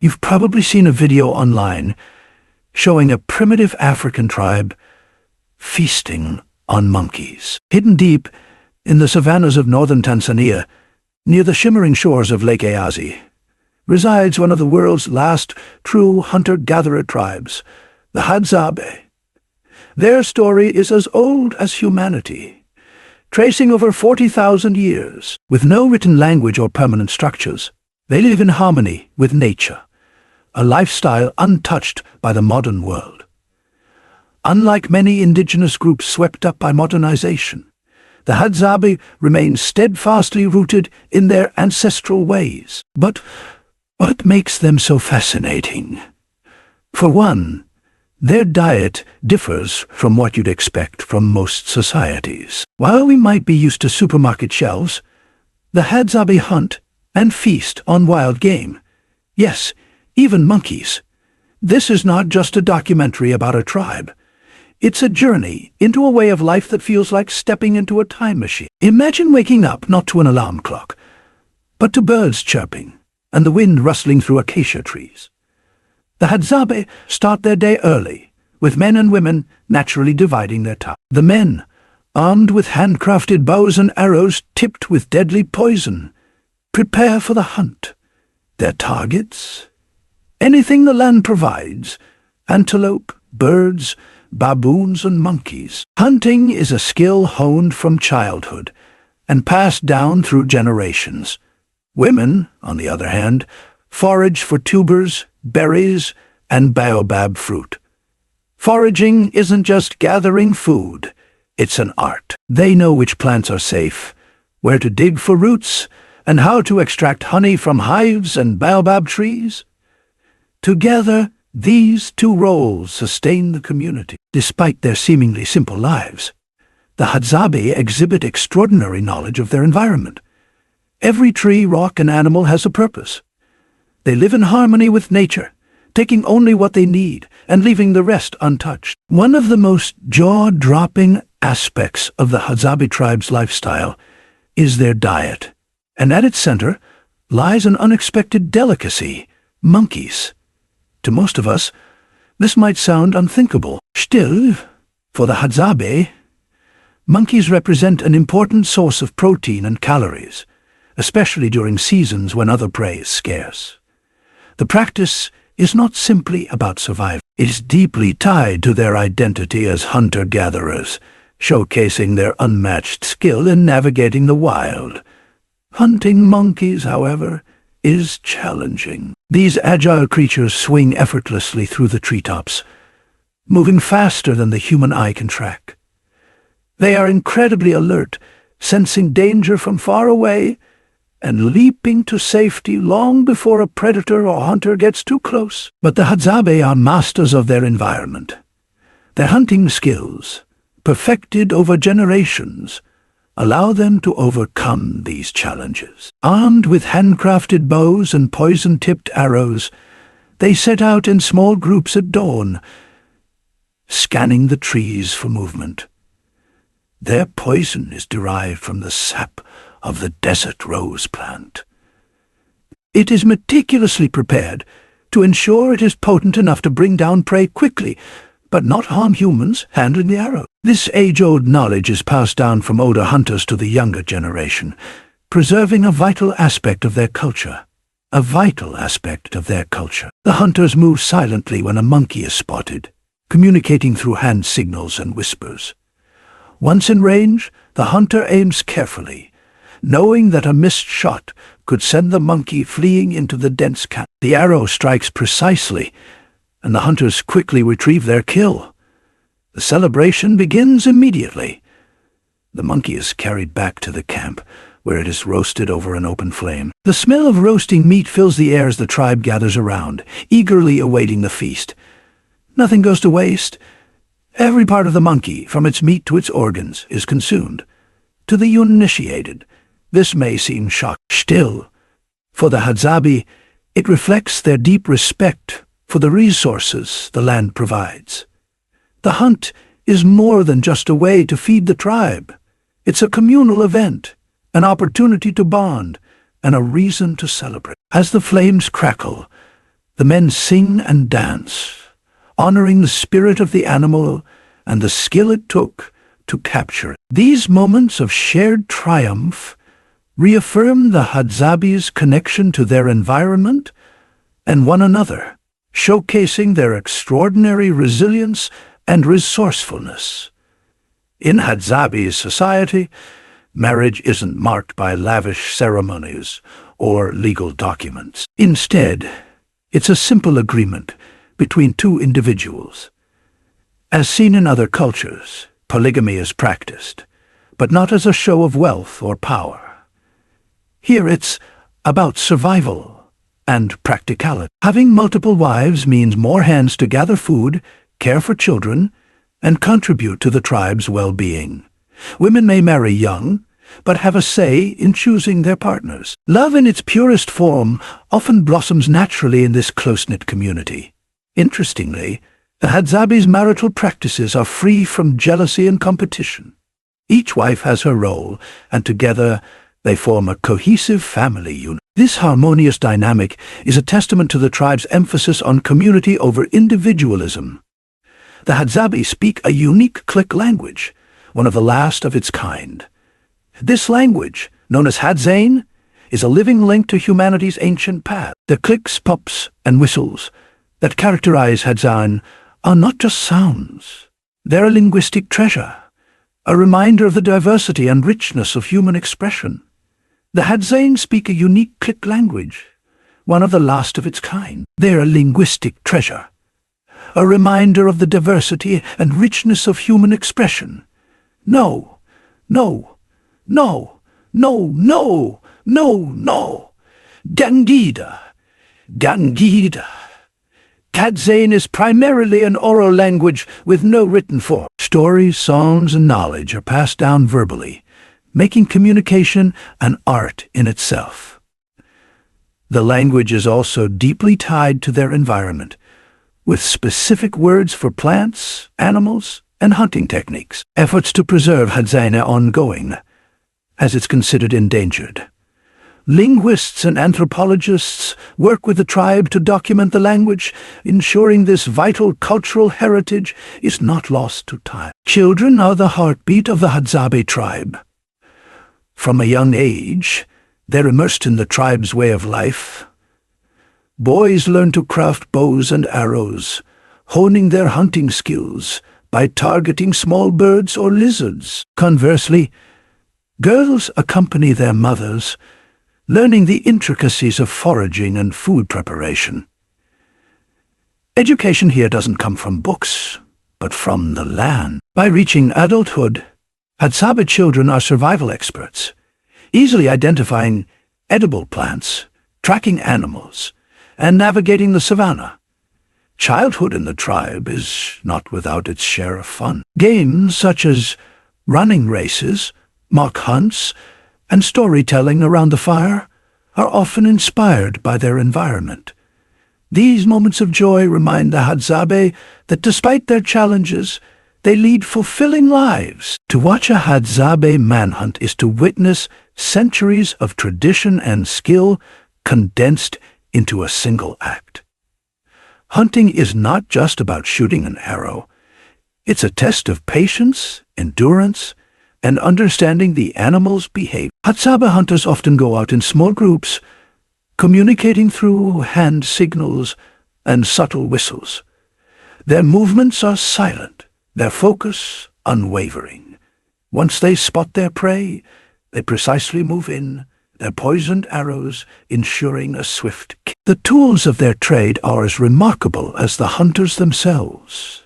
You've probably seen a video online showing a primitive African tribe feasting on monkeys. Hidden deep in the savannas of northern Tanzania, near the shimmering shores of Lake Eyasi, resides one of the world's last true hunter-gatherer tribes, the Hadzabe. Their story is as old as humanity, tracing over 40,000 years. With no written language or permanent structures, they live in harmony with nature, a lifestyle untouched by the modern world. Unlike many indigenous groups swept up by modernization, the Hadzabe remain steadfastly rooted in their ancestral ways. But what makes them so fascinating? For one, their diet differs from what you'd expect from most societies. While we might be used to supermarket shelves, the Hadzabe hunt and feast on wild game. Yes, even monkeys. This is not just a documentary about a tribe. It's a journey into a way of life that feels like stepping into a time machine. Imagine waking up not to an alarm clock, but to birds chirping and the wind rustling through acacia trees. The Hadzabe start their day early, with men and women naturally dividing their time. The men, armed with handcrafted bows and arrows tipped with deadly poison, prepare for the hunt. Their targets? Anything the land provides: antelope, birds, baboons, and monkeys. Hunting is a skill honed from childhood and passed down through generations. Women, on the other hand, forage for tubers, berries, and baobab fruit. Foraging isn't just gathering food, it's an art. They know which plants are safe, where to dig for roots, and how to extract honey from hives and baobab trees. Together, these two roles sustain the community. Despite their seemingly simple lives, the Hadzabe exhibit extraordinary knowledge of their environment. Every tree, rock, and animal has a purpose. They live in harmony with nature, taking only what they need and leaving the rest untouched. One of the most jaw-dropping aspects of the Hadzabe tribe's lifestyle is their diet, and at its center lies an unexpected delicacy: monkeys. To most of us, this might sound unthinkable. Still, for the Hadzabe, monkeys represent an important source of protein and calories, especially during seasons when other prey is scarce. The practice is not simply about survival. It is deeply tied to their identity as hunter-gatherers, showcasing their unmatched skill in navigating the wild. Hunting monkeys, however, is challenging. These agile creatures swing effortlessly through the treetops, moving faster than the human eye can track. They are incredibly alert, sensing danger from far away and leaping to safety long before a predator or hunter gets too close. But the Hadzabe are masters of their environment. Their hunting skills, perfected over generations, allow them to overcome these challenges. Armed with handcrafted bows and poison-tipped arrows, they set out in small groups at dawn, scanning the trees for movement. Their poison is derived from the sap of the desert rose plant. It is meticulously prepared to ensure it is potent enough to bring down prey quickly, but not harm humans handling the arrow. This age-old knowledge is passed down from older hunters to the younger generation, preserving a vital aspect of their culture. The hunters move silently when a monkey is spotted, communicating through hand signals and whispers. Once in range, the hunter aims carefully, knowing that a missed shot could send the monkey fleeing into the dense camp. The arrow strikes precisely, and the hunters quickly retrieve their kill. The celebration begins immediately. The monkey is carried back to the camp, where it is roasted over an open flame. The smell of roasting meat fills the air as the tribe gathers around, eagerly awaiting the feast. Nothing goes to waste. Every part of the monkey, from its meat to its organs, is consumed. To the uninitiated, this may seem shocking. Still, for the Hadzabe, it reflects their deep respect for the resources the land provides. The hunt is more than just a way to feed the tribe. It's a communal event, an opportunity to bond, and a reason to celebrate. As the flames crackle, The men sing and dance, honoring the spirit of the animal and the skill it took to capture it. These moments of shared triumph reaffirm the Hadzabe's connection to their environment and one another, showcasing their extraordinary resilience and resourcefulness. In Hadzabe's society, marriage isn't marked by lavish ceremonies or legal documents. Instead, it's a simple agreement between two individuals. As seen in other cultures, polygamy is practiced, but not as a show of wealth or power. Here it's about survival and practicality. Having multiple wives means more hands to gather food, care for children, and contribute to the tribe's well-being. Women may marry young, but have a say in choosing their partners. Love in its purest form often blossoms naturally in this close-knit community. Interestingly, the Hadzabe's marital practices are free from jealousy and competition. Each wife has her role, and together they form a cohesive family unit. This harmonious dynamic is a testament to the tribe's emphasis on community over individualism. The Hadzabe speak a unique click language, one of the last of its kind. This language, known as Hadzabe, is a living link to humanity's ancient past. The clicks, pops, and whistles that characterize Hadzabe are not just sounds. They're a linguistic treasure, a reminder of the diversity and richness of human expression. The Hadzabe speak a unique click language, one of the last of its kind. They're a linguistic treasure, a reminder of the diversity and richness of human expression. No, no, no, no, no, no, no. Gangida, Gangida. Hadzabe is primarily an oral language with no written form. Stories, songs, and knowledge are passed down verbally, making communication an art in itself. The language is also deeply tied to their environment, with specific words for plants, animals, and hunting techniques. Efforts to preserve Hadzabe are ongoing, as it's considered endangered. Linguists and anthropologists work with the tribe to document the language, ensuring this vital cultural heritage is not lost to time. Children are the heartbeat of the Hadzabe tribe. From a young age, they're immersed in the tribe's way of life. Boys learn to craft bows and arrows, honing their hunting skills by targeting small birds or lizards. Conversely, girls accompany their mothers, learning the intricacies of foraging and food preparation. Education here doesn't come from books, but from the land. By reaching adulthood, Hadzabe children are survival experts, easily identifying edible plants, tracking animals, and navigating the savannah. Childhood in the tribe is not without its share of fun. Games such as running races, mock hunts, and storytelling around the fire are often inspired by their environment. These moments of joy remind the Hadzabe that despite their challenges, they lead fulfilling lives. To watch a Hadzabe manhunt is to witness centuries of tradition and skill condensed into a single act. Hunting is not just about shooting an arrow. It's a test of patience, endurance, and understanding the animal's behavior. Hadzabe hunters often go out in small groups, communicating through hand signals and subtle whistles. Their movements are silent, their focus unwavering. Once they spot their prey, they precisely move in, their poisoned arrows ensuring a swift kill. The tools of their trade are as remarkable as the hunters themselves.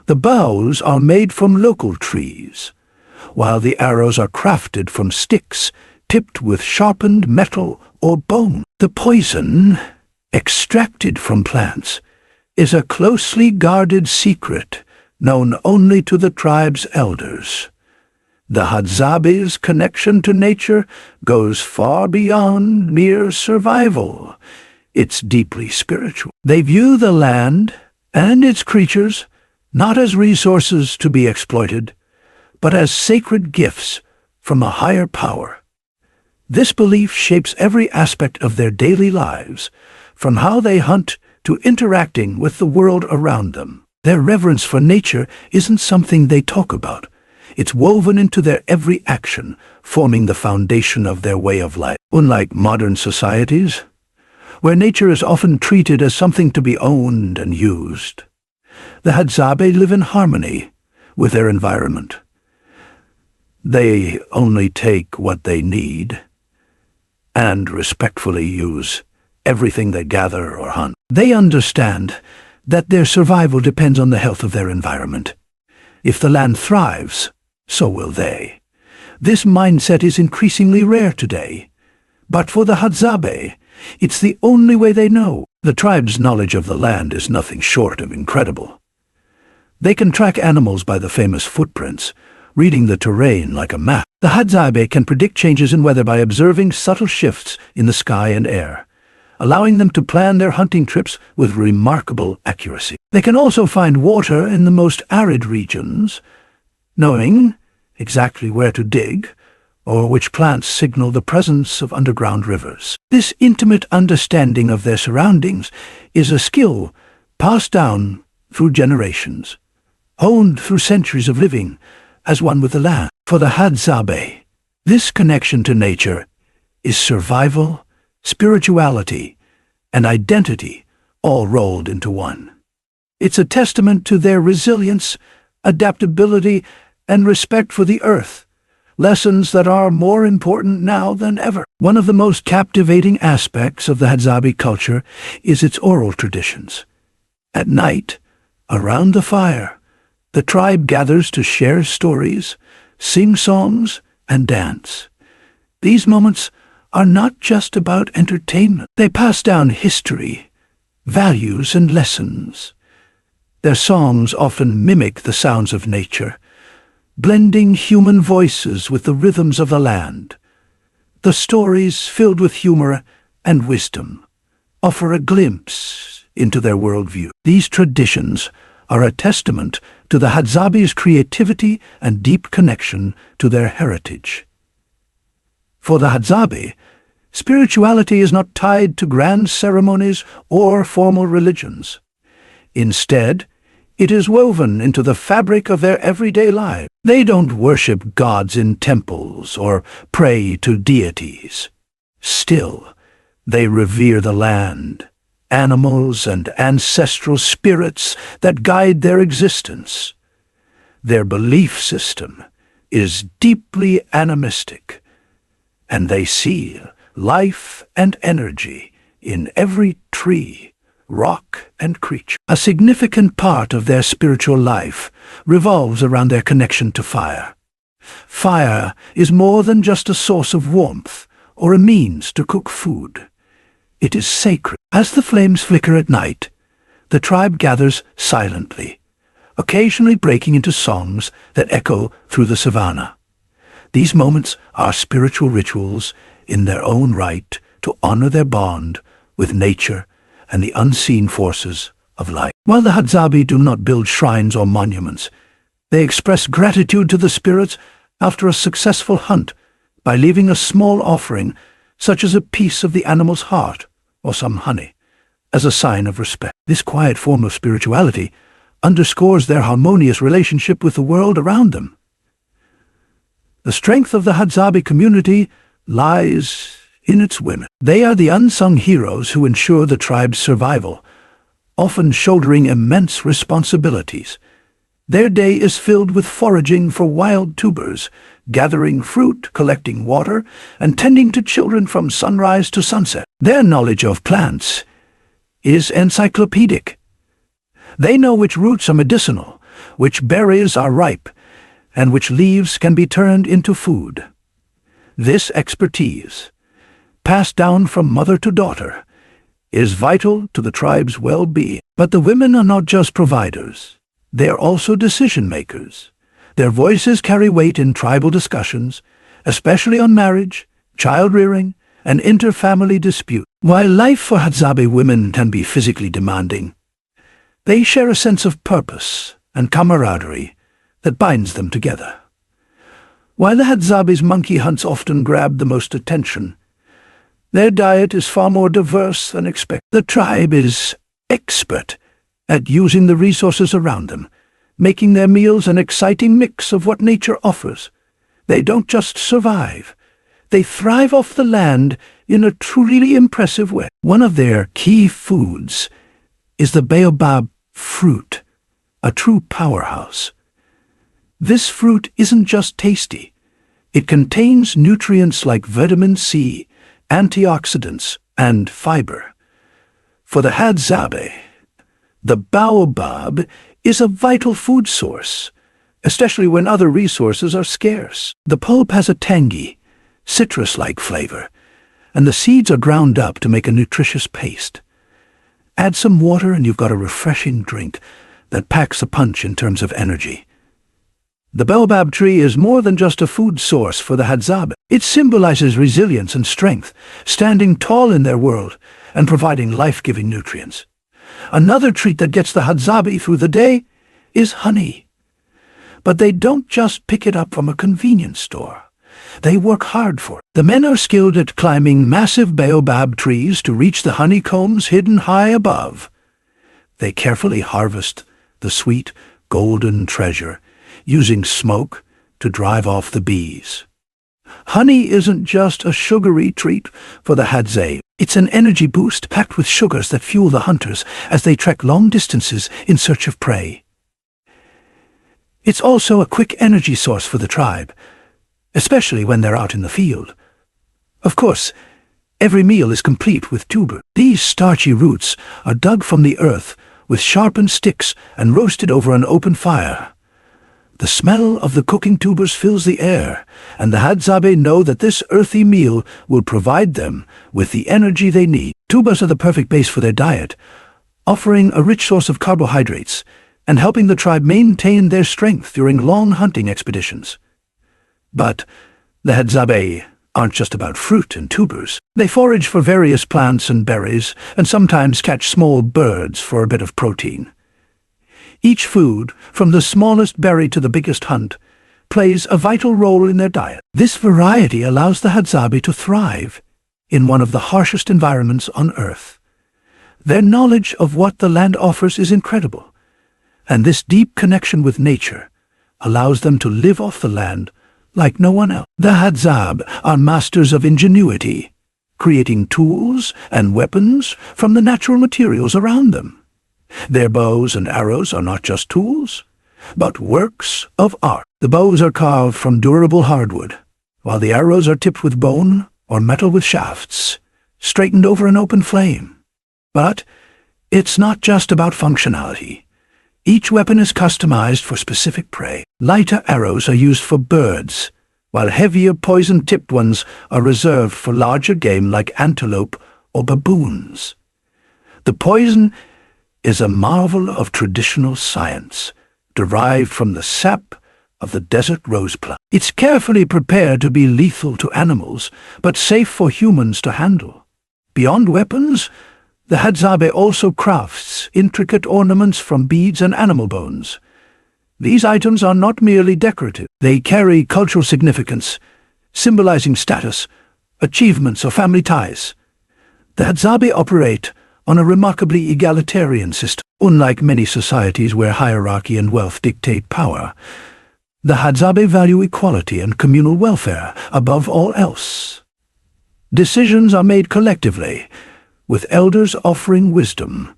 The bows are made from local trees, while the arrows are crafted from sticks tipped with sharpened metal or bone. The poison, extracted from plants, is a closely guarded secret known only to the tribe's elders. The Hadzabe's connection to nature goes far beyond mere survival. It's deeply spiritual. They view the land and its creatures not as resources to be exploited, but as sacred gifts from a higher power. This belief shapes every aspect of their daily lives, from how they hunt to interacting with the world around them. Their reverence for nature isn't something they talk about. It's woven into their every action, forming the foundation of their way of life. Unlike modern societies, where nature is often treated as something to be owned and used, the Hadzabe live in harmony with their environment. They only take what they need and respectfully use everything they gather or hunt. They understand that their survival depends on the health of their environment. If the land thrives, so will they. This mindset is increasingly rare today, but for the Hadzabe, it's the only way they know. The tribe's knowledge of the land is nothing short of incredible. They can track animals by the famous footprints, reading the terrain like a map. The Hadzabe can predict changes in weather by observing subtle shifts in the sky and air, allowing them to plan their hunting trips with remarkable accuracy. They can also find water in the most arid regions, knowing exactly where to dig or which plants signal the presence of underground rivers. This intimate understanding of their surroundings is a skill passed down through generations, honed through centuries of living as one with the land. For the Hadzabe, this connection to nature is survival, spirituality, and identity all rolled into one. It's a testament to their resilience, adaptability, and respect for the earth, lessons that are more important now than ever. One of the most captivating aspects of the Hadzabe culture is its oral traditions. At night, around the fire, the tribe gathers to share stories, sing songs, and dance. These moments are not just about entertainment. They pass down history, values, and lessons. Their songs often mimic the sounds of nature, blending human voices with the rhythms of the land. The stories, filled with humor and wisdom, offer a glimpse into their worldview. These traditions are a testament to the Hadzabe's creativity and deep connection to their heritage. For the Hadzabe, spirituality is not tied to grand ceremonies or formal religions. Instead, it is woven into the fabric of their everyday lives. They don't worship gods in temples or pray to deities. Still, they revere the land, animals, and ancestral spirits that guide their existence. Their belief system is deeply animistic, and they see life and energy in every tree, rock, and creature. A significant part of their spiritual life revolves around their connection to fire. Fire is more than just a source of warmth or a means to cook food. It is sacred. As the flames flicker at night, the tribe gathers silently, occasionally breaking into songs that echo through the savannah. These moments are spiritual rituals in their own right to honor their bond with nature and the unseen forces of life. While the Hadzabe do not build shrines or monuments, they express gratitude to the spirits after a successful hunt by leaving a small offering, such as a piece of the animal's heart or some honey, as a sign of respect. This quiet form of spirituality underscores their harmonious relationship with the world around them. The strength of the Hadzabe community lies in its women. They are the unsung heroes who ensure the tribe's survival, often shouldering immense responsibilities. Their day is filled with foraging for wild tubers, gathering fruit, collecting water, and tending to children from sunrise to sunset. Their knowledge of plants is encyclopedic. They know which roots are medicinal, which berries are ripe, and which leaves can be turned into food. This expertise, passed down from mother to daughter, is vital to the tribe's well-being. But the women are not just providers. They are also decision-makers. Their voices carry weight in tribal discussions, especially on marriage, child-rearing, and inter-family disputes. While life for Hadzabe women can be physically demanding, they share a sense of purpose and camaraderie that binds them together. While the Hadzabe's monkey hunts often grab the most attention, Their diet is far more diverse than expected. The tribe is expert at using the resources around them, making their meals an exciting mix of what nature offers. They don't just survive. They thrive off the land in a truly impressive way. One of their key foods is the baobab fruit, a true powerhouse. This fruit isn't just tasty. It contains nutrients like vitamin C, antioxidants, and fiber. For the Hadzabe, the baobab is a vital food source, especially when other resources are scarce. The pulp has a tangy, citrus-like flavor, and the seeds are ground up to make a nutritious paste. Add some water and you've got a refreshing drink that packs a punch in terms of energy. The baobab tree is more than just a food source for the Hadzabe. It symbolizes resilience and strength, standing tall in their world and providing life-giving nutrients. Another treat that gets the Hadzabe through the day is honey. But they don't just pick it up from a convenience store. They work hard for it. The men are skilled at climbing massive baobab trees to reach the honeycombs hidden high above. They carefully harvest the sweet, golden treasure, using smoke to drive off the bees. Honey isn't just a sugary treat for the Hadzabe. It's an energy boost packed with sugars that fuel the hunters as they trek long distances in search of prey. It's also a quick energy source for the tribe, especially when they're out in the field. Of course, every meal is complete with tuber. These starchy roots are dug from the earth with sharpened sticks and roasted over an open fire. The smell of the cooking tubers fills the air, and the Hadzabe know that this earthy meal will provide them with the energy they need. Tubers are the perfect base for their diet, offering a rich source of carbohydrates and helping the tribe maintain their strength during long hunting expeditions. But the Hadzabe aren't just about fruit and tubers. They forage for various plants and berries, and sometimes catch small birds for a bit of protein. Each food, from the smallest berry to the biggest hunt, plays a vital role in their diet. This variety allows the Hadzabe to thrive in one of the harshest environments on Earth. Their knowledge of what the land offers is incredible, and this deep connection with nature allows them to live off the land like no one else. The Hadzabe are masters of ingenuity, creating tools and weapons from the natural materials around them. Their bows and arrows are not just tools, but works of art. The bows are carved from durable hardwood, while the arrows are tipped with bone or metal with shafts, straightened over an open flame. But it's not just about functionality. Each weapon is customized for specific prey. Lighter arrows are used for birds, while heavier poison-tipped ones are reserved for larger game like antelope or baboons. The poison is a marvel of traditional science, derived from the sap of the desert rose plant. It's carefully prepared to be lethal to animals, but safe for humans to handle. Beyond weapons, the Hadzabe also crafts intricate ornaments from beads and animal bones. These items are not merely decorative. They carry cultural significance, symbolizing status, achievements, or family ties. The Hadzabe operate on a remarkably egalitarian system. Unlike many societies where hierarchy and wealth dictate power, the Hadzabe value equality and communal welfare above all else. Decisions are made collectively, with elders offering wisdom,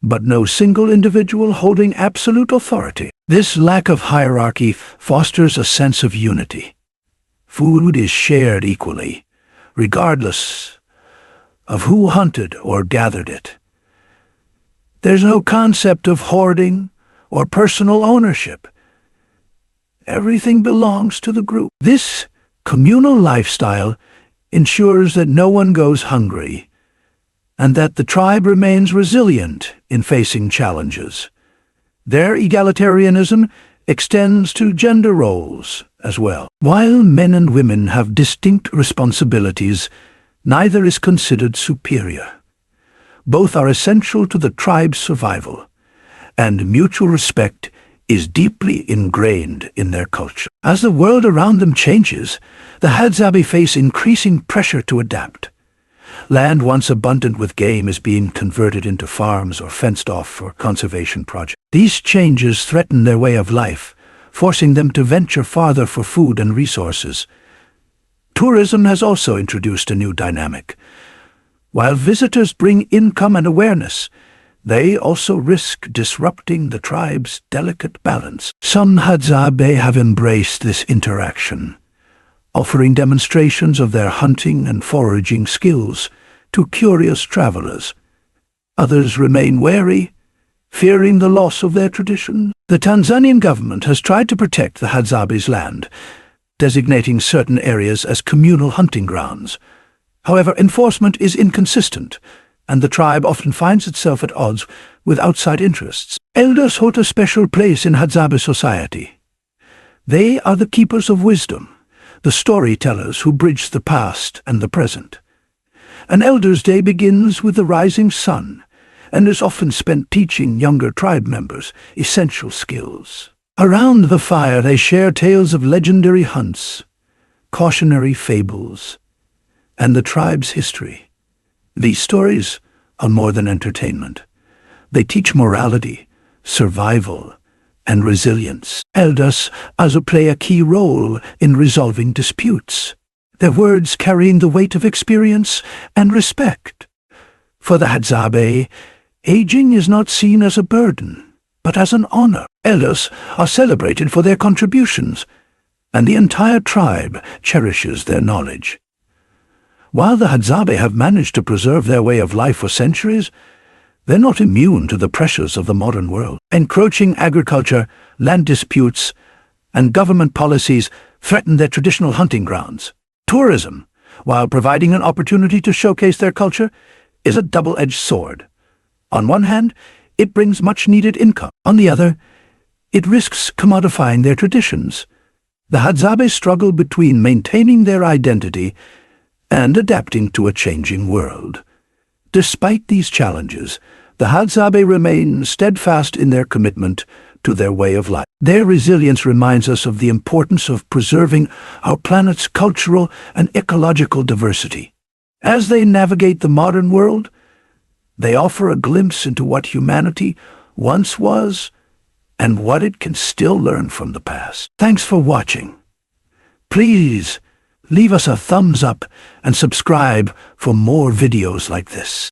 but no single individual holding absolute authority. This lack of hierarchy fosters a sense of unity. Food is shared equally, regardless of who hunted or gathered it. There's no concept of hoarding or personal ownership. Everything belongs to the group. This communal lifestyle ensures that no one goes hungry, and that the tribe remains resilient in facing challenges. Their egalitarianism extends to gender roles as well. While men and women have distinct responsibilities, neither is considered superior. Both are essential to the tribe's survival, and mutual respect is deeply ingrained in their culture. As the world around them changes, the Hadzabe face increasing pressure to adapt. Land once abundant with game is being converted into farms or fenced off for conservation projects. These changes threaten their way of life, forcing them to venture farther for food and resources. Tourism has also introduced a new dynamic. While visitors bring income and awareness, they also risk disrupting the tribe's delicate balance. Some Hadzabe have embraced this interaction, offering demonstrations of their hunting and foraging skills to curious travelers. Others remain wary, fearing the loss of their tradition. The Tanzanian government has tried to protect the Hadzabe's land, designating certain areas as communal hunting grounds. However, enforcement is inconsistent, and the tribe often finds itself at odds with outside interests. Elders hold a special place in Hadzabe society. They are the keepers of wisdom, the storytellers who bridge the past and the present. An Elder's Day begins with the rising sun, and is often spent teaching younger tribe members essential skills. Around the fire they share tales of legendary hunts, cautionary fables, and the tribe's history. These stories are more than entertainment. They teach morality, survival, and resilience. Elders also play a key role in resolving disputes, their words carrying the weight of experience and respect. For the Hadzabe, aging is not seen as a burden, but as an honor. Elders are celebrated for their contributions, and the entire tribe cherishes their knowledge. While the Hadzabe have managed to preserve their way of life for centuries, they're not immune to the pressures of the modern world. Encroaching agriculture, land disputes, and government policies threaten their traditional hunting grounds. Tourism, while providing an opportunity to showcase their culture, is a double-edged sword. On one hand, it brings much-needed income. On the other, it risks commodifying their traditions. The Hadzabe struggle between maintaining their identity and adapting to a changing world. Despite these challenges, the Hadzabe remain steadfast in their commitment to their way of life. Their resilience reminds us of the importance of preserving our planet's cultural and ecological diversity. As they navigate the modern world, they offer a glimpse into what humanity once was and what it can still learn from the past. Thanks for watching. Please leave us a thumbs up and subscribe for more videos like this.